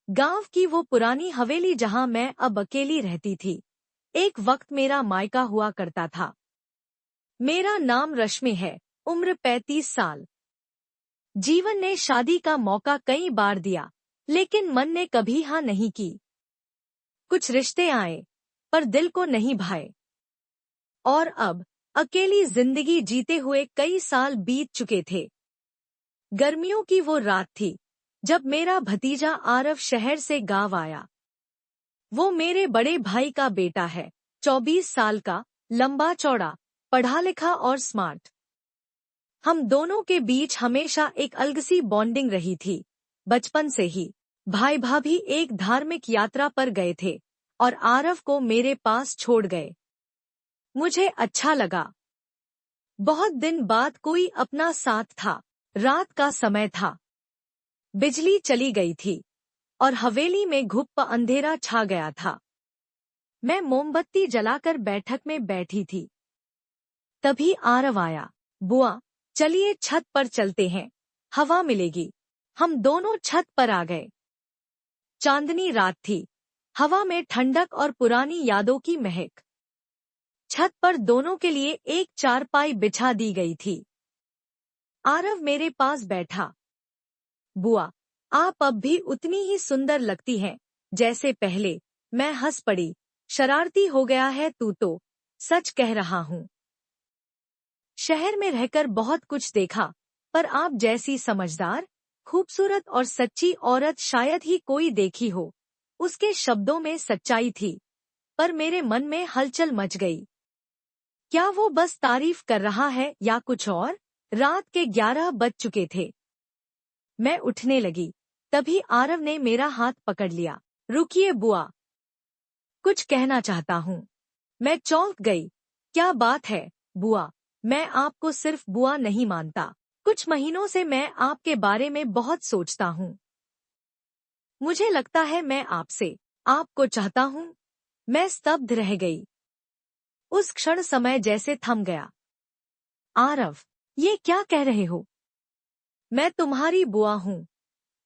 गांव की वो पुरानी हवेली जहां मैं अब अकेली रहती थी। एक वक्त मेरा मायका हुआ करता था। मेरा नाम रश्मि है, उम्र 35 साल। जीवन ने शादी का मौका कई बार दिया, लेकिन मन ने कभी हाँ नहीं की। कुछ रिश्ते आए, पर दिल को नहीं भाए। और अब अकेली जिंदगी जीते हुए कई साल बीत चुके थे। गर्मियों की वो रात थी जब मेरा भतीजा आरव शहर से गांव आया। वो मेरे बड़े भाई का बेटा है, 24 साल का, लंबा चौड़ा, पढ़ा लिखा और स्मार्ट। हम दोनों के बीच हमेशा एक अलग सी बॉन्डिंग रही थी। बचपन से ही भाई भाभी एक धार्मिक यात्रा पर गए थे और आरव को मेरे पास छोड़ गए। मुझे अच्छा लगा। बहुत दिन बाद कोई अपना साथ था। रात का समय था। बिजली चली गई थी और हवेली में घुप अंधेरा छा गया था। मैं मोमबत्ती जलाकर बैठक में बैठी थी। तभी आरव आया। बुआ, चलिए छत पर चलते हैं, हवा मिलेगी। हम दोनों छत पर आ गए। चांदनी रात थी, हवा में ठंडक और पुरानी यादों की महक। छत पर दोनों के लिए एक चारपाई बिछा दी गई थी। आरव मेरे पास बैठा। बुआ, आप अब भी उतनी ही सुंदर लगती हैं जैसे पहले। मैं हंस पड़ी। शरारती हो गया है तू तो, सच कह रहा हूँ। शहर में रहकर बहुत कुछ देखा, पर आप जैसी समझदार, खूबसूरत और सच्ची औरत शायद ही कोई देखी हो। उसके शब्दों में सच्चाई थी, पर मेरे मन में हलचल मच गई। क्या वो बस तारीफ कर रहा है या कुछ और? रात के 11 बज चुके थे। मैं उठने लगी, तभी आरव ने मेरा हाथ पकड़ लिया। रुकिए बुआ, कुछ कहना चाहता हूँ। मैं चौंक गई। क्या बात है बुआ? मैं आपको सिर्फ बुआ नहीं मानता। कुछ महीनों से मैं आपके बारे में बहुत सोचता हूँ। मुझे लगता है मैं आपको चाहता हूँ। मैं स्तब्ध रह गई। उस क्षण समय जैसे थम गया। आरव, ये क्या कह रहे हो? मैं तुम्हारी बुआ हूँ,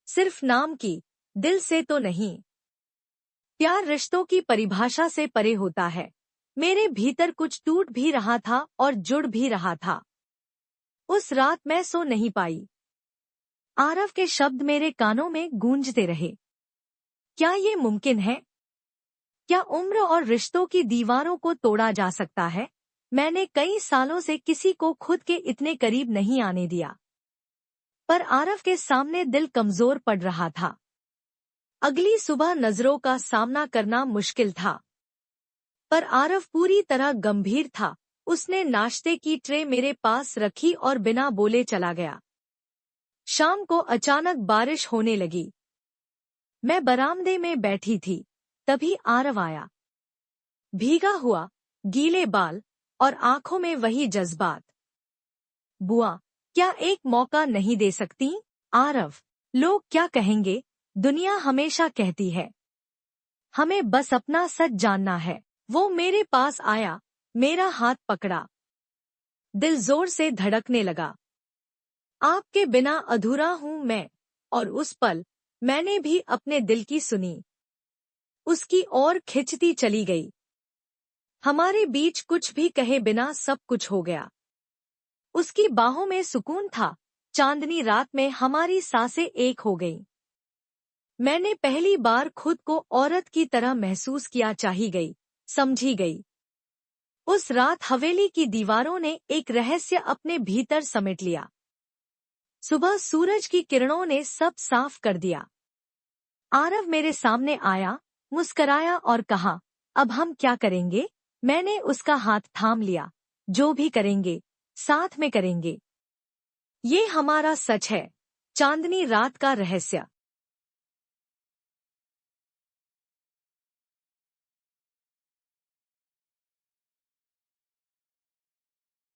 सिर्फ नाम की, दिल से तो नहीं। प्यार रिश्तों की परिभाषा से परे होता है। मेरे भीतर कुछ टूट भी रहा था और जुड़ भी रहा था। उस रात मैं सो नहीं पाई। आरव के शब्द मेरे कानों में गूंजते रहे। क्या ये मुमकिन है? क्या उम्र और रिश्तों की दीवारों को तोड़ा जा सकता है? मैंने कई सालों से किसी को खुद के इतने करीब नहीं आने दिया, पर आरव के सामने दिल कमजोर पड़ रहा था। अगली सुबह नजरों का सामना करना मुश्किल था, पर आरव पूरी तरह गंभीर था। उसने नाश्ते की ट्रे मेरे पास रखी और बिना बोले चला गया। शाम को अचानक बारिश होने लगी। मैं बरामदे में बैठी थी, तभी आरव आया। भीगा हुआ, गीले बाल और आंखों में वही जज्बात। बुआ, क्या एक मौका नहीं दे सकती? आरव, लोग क्या कहेंगे? दुनिया हमेशा कहती है। हमें बस अपना सच जानना है। वो मेरे पास आया, मेरा हाथ पकड़ा। दिल जोर से धड़कने लगा। आपके बिना अधूरा हूँ मैं। और उस पल मैंने भी अपने दिल की सुनी। उसकी ओर खिंचती चली गई। हमारे बीच कुछ भी कहे बिना सब कुछ हो गया। उसकी बाहों में सुकून था। चांदनी रात में हमारी सांसें एक हो गईं। मैंने पहली बार खुद को औरत की तरह महसूस किया, चाही गई, समझी गई। उस रात हवेली की दीवारों ने एक रहस्य अपने भीतर समेट लिया। सुबह सूरज की किरणों ने सब साफ कर दिया। आरव मेरे सामने आया, मुस्कराया और कहा, अब हम क्या करेंगे? मैंने उसका हाथ थाम लिया। जो भी करेंगे, साथ में करेंगे। ये हमारा सच है, चांदनी रात का रहस्य।